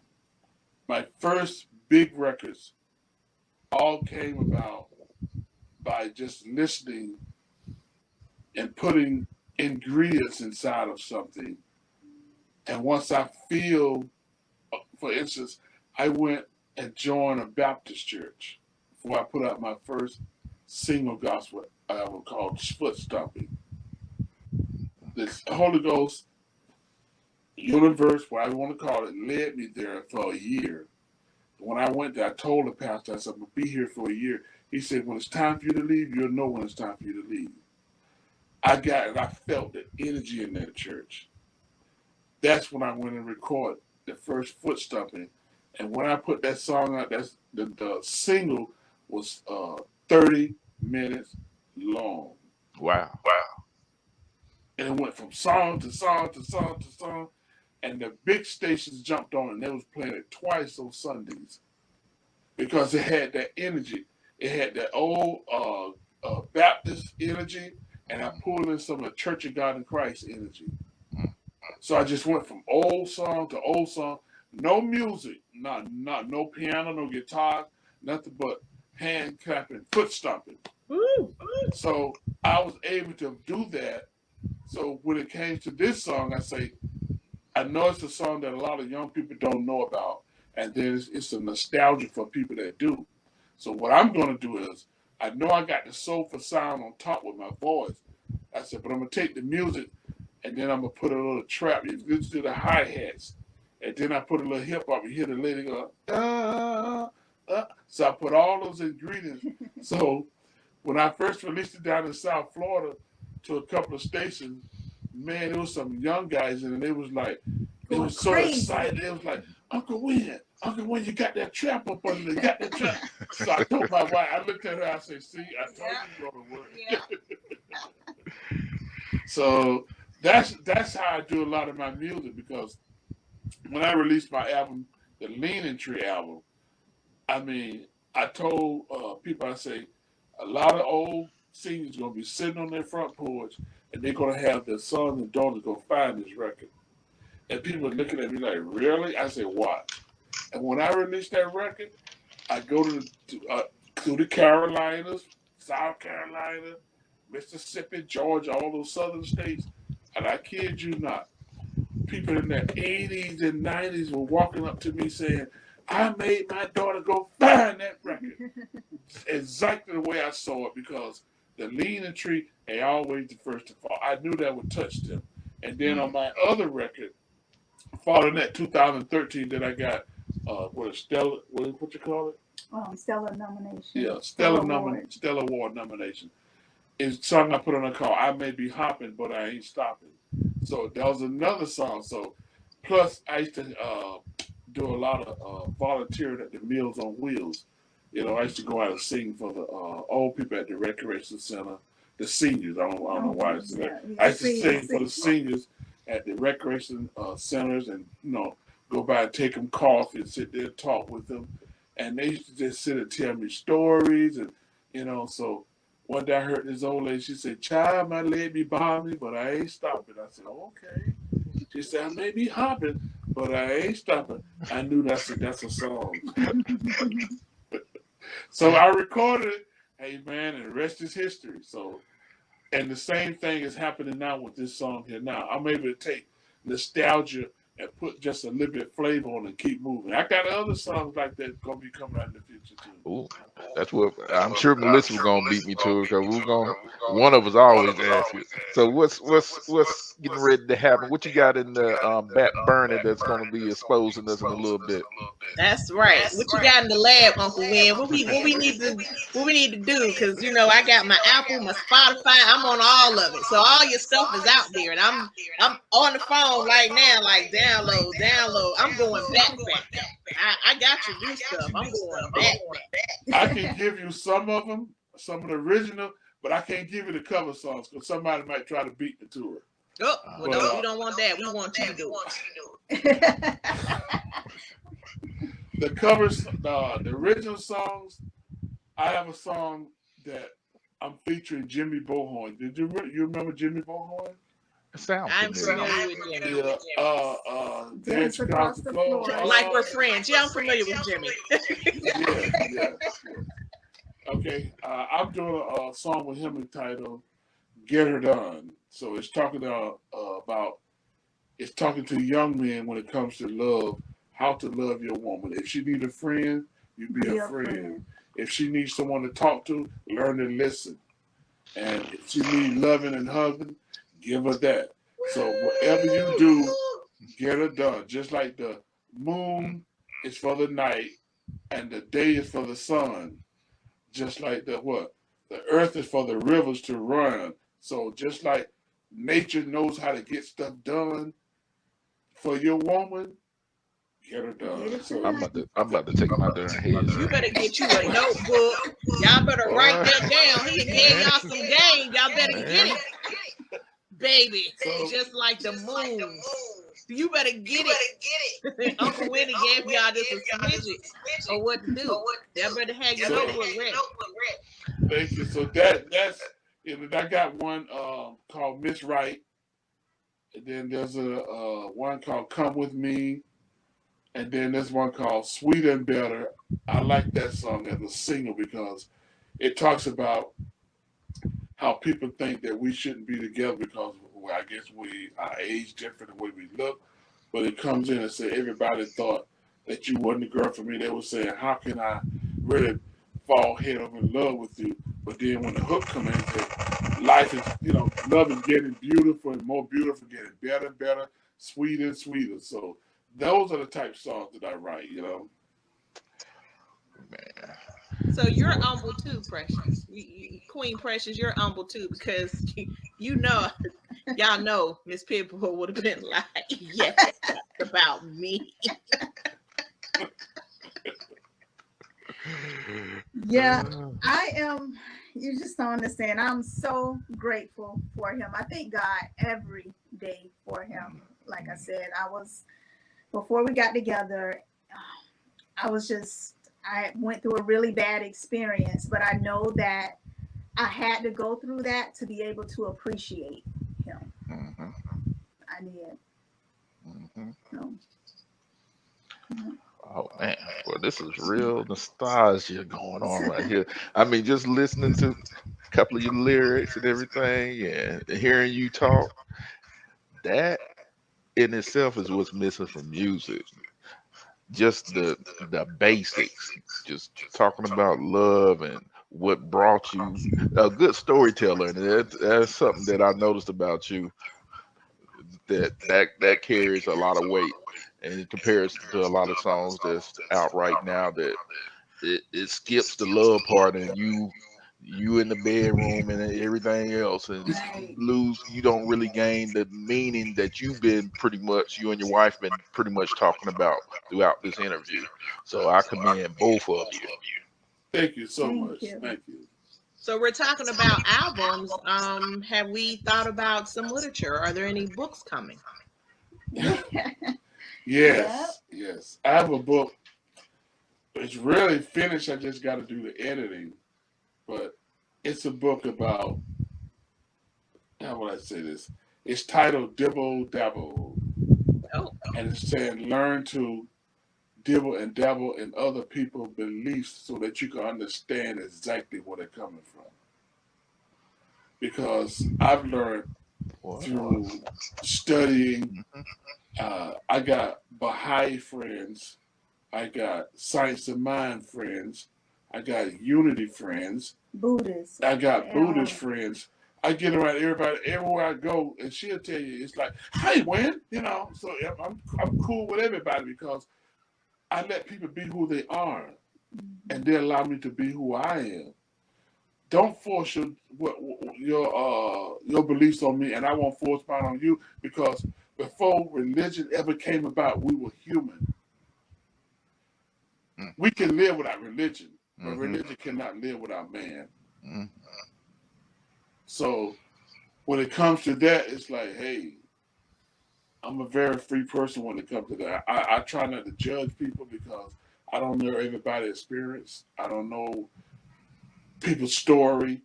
My first big records all came about by just listening and putting ingredients inside of something. And once I feel, for instance, I went and joined a Baptist church before I put out my first single gospel album called Foot Stomping. The Holy Ghost, universe, whatever you want to call it, led me there for a year. When I went there, I told the pastor, I said, I'm going to be here for a year. He said, when it's time for you to leave, you'll know when it's time for you to leave. I felt the energy in that church. That's when I went and recorded the first Foot Stomping. And when I put that song out, that's the single was 30 minutes long. Wow. And it went from song to song to song to song. And the big stations jumped on it, and they was playing it twice on Sundays because it had that energy. It had that old Baptist energy, and I pulled in some of the Church of God in Christ energy. So I just went from old song to old song. No music, not no piano, no guitar, nothing but hand clapping, foot stomping. Woo. So I was able to do that. So when it came to this song, I know it's a song that a lot of young people don't know about, and then it's a nostalgia for people that do. So what I'm going to do is, I know I got the soulful sound on top with my voice. I said, but I'm going to take the music, and then I'm going to put a little trap. You listen to the hi-hats, and then I put a little hip-hop. You hear the lady go, So I put all those ingredients. So when I first released it down in South Florida to a couple of stations, man, there was some young guys in it. They was like, they was so excited. They was like, Uncle Win, you got that trap up under there. You got that trap. So I told my wife, I looked at her, I said, see, I told you it's going to work. Yeah. So that's how I do a lot of my music, because when I released my album, the Leaning Tree album, I mean, I told people, I say, a lot of old seniors going to be sitting on their front porch, and they're going to have their sons and daughters go find this record. And people are looking at me like, really? I said, watch. And when I released that record, I go to the Carolinas, South Carolina, Mississippi, Georgia, all those southern states, and I kid you not, people in the 80s and 90s were walking up to me saying, I made my daughter go find that record. Exactly the way I saw it, because the leaning tree ain't always the first to fall. I knew that would touch them. And then on my other record, following that 2013, that I got what you call it? Stellar nomination. Yeah, Stellar Award nomination. It's a song I put on a call. I may be hopping, but I ain't stopping. So that was another song. So plus I used to do a lot of volunteering at the Meals on Wheels. You know, I used to go out and sing for the old people at the recreation center, the seniors. I don't know why I said that. I used to sing for the seniors at the recreation centers, and go by and take them coffee and sit there and talk with them. And they used to just sit and tell me stories, and so one day I heard this old lady. She said, "Child, my leg be bothering me, but I ain't stopping." I said, "Okay." She said, "I may be hopping, but I ain't stopping." I knew that's a song. So I recorded it. Hey man, and the rest is history. So, and the same thing is happening now with this song here. Now I'm able to take nostalgia and put just a little bit of flavor on it and keep moving. I got other songs like that gonna be coming out in the future too. Ooh, that's what I'm sure Melissa was gonna beat me to it, because we're gonna one of us always ask it. So what's getting ready to happen? What you got in the back burner that's gonna be exposing us in a little bit? That's right. What you got in the lab, Uncle Win? What we need to do? Because I got my Apple, my Spotify. I'm on all of it, so all your stuff is out there, and I'm on the phone right now, like download. I'm going back. I got your new stuff. I'm going back. I can give you some of them, some of the original, but I can't give you the cover songs because somebody might try to beat me to it. Oh, well, no, we don't want that. We want you to do it. The covers, the original songs, I have a song that I'm featuring Jimmy Bohorn. Did you remember Jimmy Bohorn? I'm familiar with Jimmy. Yeah, Dance Across the Floor. Like we're friends. Yeah, I'm familiar with Jimmy. Yeah. Okay, I'm doing a song with him entitled "Get Her Done." So it's talking it's talking to young men when it comes to love, how to love your woman. If she need a friend, you be a friend. If she needs someone to talk to, learn to listen. And if she need loving and hugging, give her that. So whatever you do, get her done. Just like the moon is for the night and the day is for the sun. Just like the earth is for the rivers to run. So just like nature knows how to get stuff done for your woman, get her done. So I'm about to take my darn head. You better get you a notebook. Y'all better write that down. He gave y'all some game. Y'all better get it. Baby, just like the moon. You better get it. Uncle Winnie gave y'all just a smidget of what to do. Y'all better have your notebook ready. Thank you. So that's I got one called Miss Right. And then there's a one called Come With Me. And then there's one called Sweeter and Better. I like that song as a single because it talks about how people think that we shouldn't be together because I guess we are age different, the way we look. But it comes in and says everybody thought that you wasn't the girl for me. They were saying, how can I really fall head over in love with you? But then when the hook comes in, life is, love is getting beautiful and more beautiful, getting better and better, sweeter and sweeter. So those are the type of songs that I write, Man. So you're humble too, Precious. Queen Precious, you're humble too because y'all know Miss Pitbull would have been like, yes, that's about me. Yeah, I am. You just don't understand. I'm so grateful for him. I thank God every day for him. Like I said, before we got together, I went through a really bad experience, but I know that I had to go through that to be able to appreciate him. Mm-hmm. I did. Mm-hmm. So, Oh man, well, this is real nostalgia going on right here. I mean, just listening to a couple of your lyrics and everything, and hearing you talk, that in itself is what's missing from music. Just the basics. Just talking about love and what brought you a good storyteller, and that's something that I noticed about you that carries a lot of weight, and in comparison to a lot of songs that's out right now that it skips the love part and you in the bedroom and everything else and Right. you don't really gain the meaning that you and your wife been pretty much talking about throughout this interview. So I commend both of you. Thank you so Thank much. you. Thank you. So we're talking about albums. Have we thought about some literature? Are there any books coming? Yes, yes. I have a book. It's really finished. I just got to do the editing. But it's a book about, how would I say this? It's titled Dibble Dabble. Oh, And it's saying learn to dibble and dabble in other people's beliefs so that you can understand exactly where they're coming from. Because I've learned Wow. through studying, Mhm. I got Baha'i friends, I got Science of Mind friends, I got Unity friends, Buddhist. I got Yeah. Buddhist friends. I get around everybody everywhere I go, and she'll tell you it's like, "Hey, Win," you know. So yeah, I'm cool with everybody because I let people be who they are, and they allow me to be who I am. Don't force your beliefs on me, and I won't force mine on you because before religion ever came about, we were human. Mm. We can live without religion, but Mhm. religion cannot live without man. Mhm. So when it comes to that, it's like, hey, I'm a very free person when it comes to that. I try not to judge people because I don't know everybody's experience. I don't know people's story.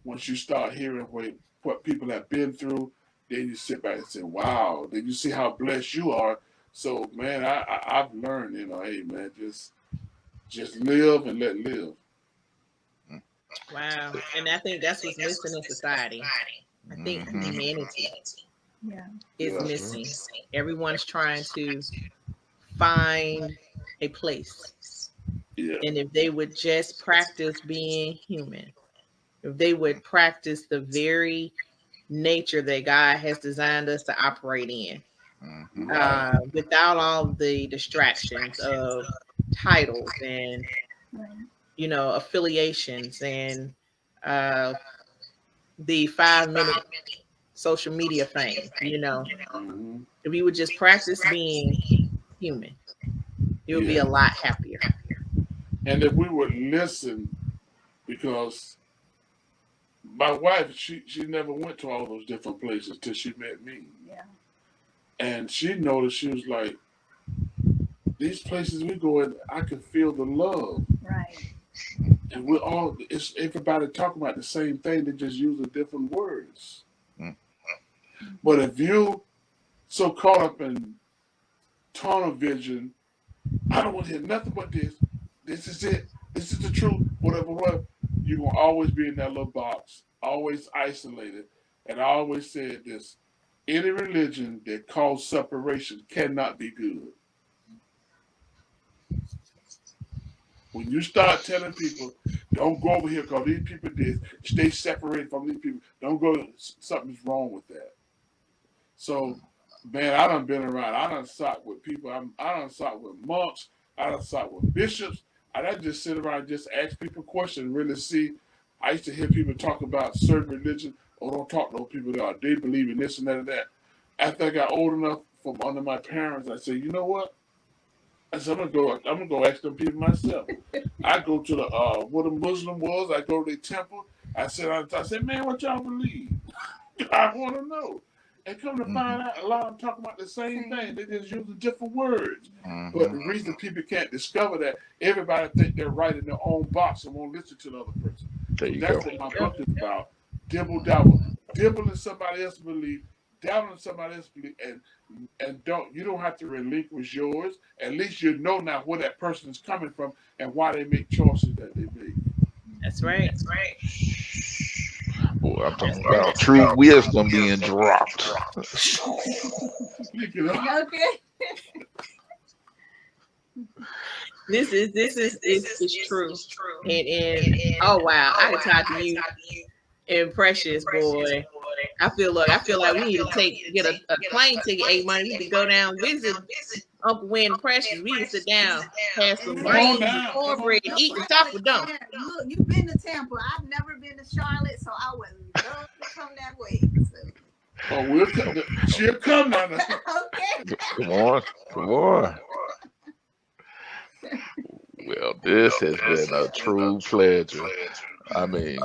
Once you start hearing what people have been through, then you sit back and say, wow. Then you see how blessed you are. So, man, I've learned, hey, man, just live and let live. wow. And I think that's what's missing in society. I think Mhm. humanity Yeah. is Yeah. That's right. missing. Everyone's trying to find a place. Yeah. And if they would just practice being human, if they would practice the very nature that God has designed us to operate in, Mhm. Right. without all the distractions of titles and Right. affiliations and uh, the 5 minute social media fame. Hmm. If we would just practice being human, it would be Yeah. a lot happier. And if we would listen, because my wife, she never went to all those different places till she met me. Yeah. And she noticed, she was like, these places we go in, I can feel the love. Right. And it's everybody talking about the same thing, they just using different words. Mm. But if you so caught up in tunnel vision, I don't want to hear nothing but this. This is it. This is the truth. Whatever. You're gonna always be in that little box, always isolated. And I always said this: any religion that calls separation cannot be good. When you start telling people, don't go over here because these people did, stay separated from these people. Don't go. Something's wrong with that. So, man, I done been around. I done sat with people. I done sat with monks. I done sat with bishops. I done just sit around and just ask people questions and really see. I used to hear people talk about certain religion. Oh, don't talk to those people that they believe in this and that and that. After I got old enough from under my parents, I said, you know what? I said, I'm gonna go ask them people myself. I go to the where the Muslim was. I go to their temple. I said, man, what y'all believe? I want to know. And come to Mhm. find out, a lot of them talking about the same thing. They just using different words. But Mhm. the reason people can't discover that, everybody think they're right in their own box and won't listen to the other person. There So you that's go. what my Yep. book is about. Dibble dabble. Dibble in somebody else's belief, dabble in somebody else's belief, and you don't have to relinquish yours. At least you know now where that person is coming from and why they make choices that they make. That's right. Boy, I'm That's talking right. about true wisdom being dropped. Pick it up. Okay. This is true. And oh wow, I can talk to you and Precious boy. I feel like we need to get a plane ticket, A-Money. We need to go down visit Uncle Win and Precious. We need to sit down, have some Come brains on and now. cornbread, No, eat the I taco would dump. care. Look, you've been to Tampa. I've never been to Charlotte, so I would love to come that way. So. Oh, she'll come now. Okay. Come on, come on. Well, this has been a true pleasure. I mean,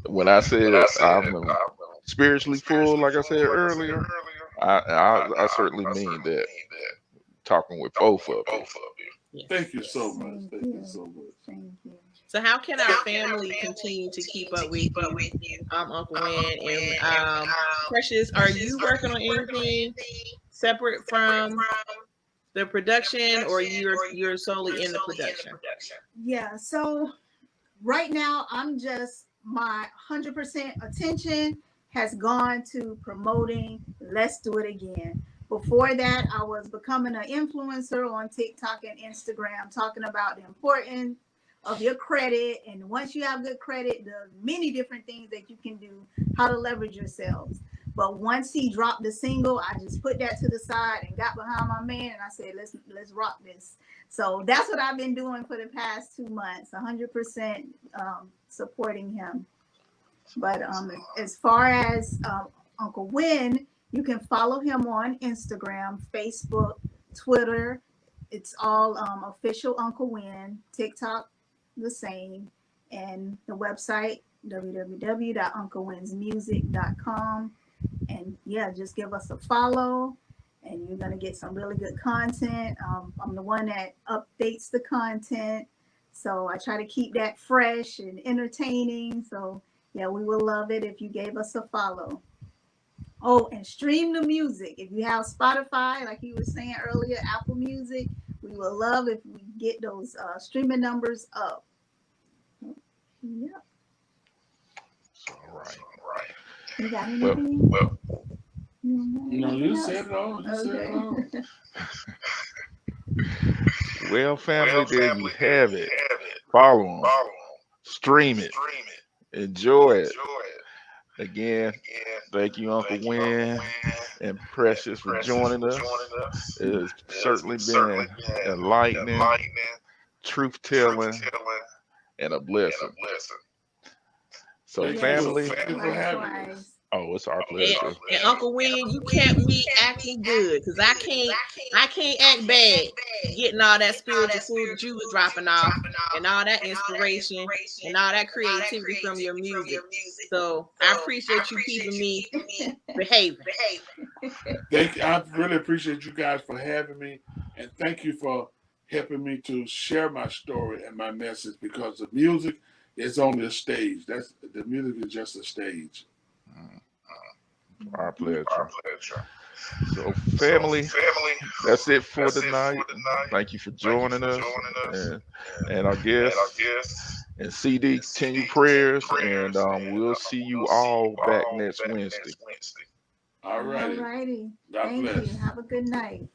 when I said I'm spiritually full, like I said earlier, I certainly mean that. Talking with both of you. Yes. Thank you so much. Thank Thank you so much. Thank you. So how can our family continue to keep up with you, Uncle Win and Precious? Are you working on anything separate from the production, or you're solely in the production? Yeah. So right now, my 100% attention has gone to promoting Let's Do It Again. Before that, I was becoming an influencer on TikTok and Instagram, talking about the importance of your credit. And once you have good credit, the many different things that you can do, how to leverage yourselves. But once he dropped the single, I just put that to the side and got behind my man, and I said, let's rock this. So that's what I've been doing for the past 2 months, 100% supporting him. But as far as Uncle Win, you can follow him on Instagram, Facebook, Twitter. It's all official Uncle Win. TikTok, the same. And the website, www.unclewinsmusic.com. And yeah, just give us a follow, and you're going to get some really good content. I'm the one that updates the content, so I try to keep that fresh and entertaining. So yeah, we would love it if you gave us a follow. Oh, and stream the music. If you have Spotify, like you were saying earlier, Apple Music, we would love if we get those streaming numbers up. Yeah. All right. You got anything? Well, No, you said it all. You said it all. well, family, there you have it. Follow them, stream it, enjoy it. Again, thank you, Uncle Win and Precious, for joining us. It has certainly been enlightening, truth telling, and a blessing. So, Thank you. family, Thank you for having us. Likewise. oh, it's our pleasure. And Uncle Win, you kept me acting good, because I can't act bad getting all that spiritual food that you was dropping off and all that inspiration and all that creativity from your music. So I appreciate you keeping me behaving. I really appreciate you guys for having me, and thank you for helping me to share my story and my message, because the music is only a stage. The music is just a stage. Our pleasure. So, family, that's it for tonight. Thank you for joining us, and our guests. And CD, continue prayers, and we'll see you all back next Wednesday. All righty. Alrighty. God Thank bless. you. Have a good night.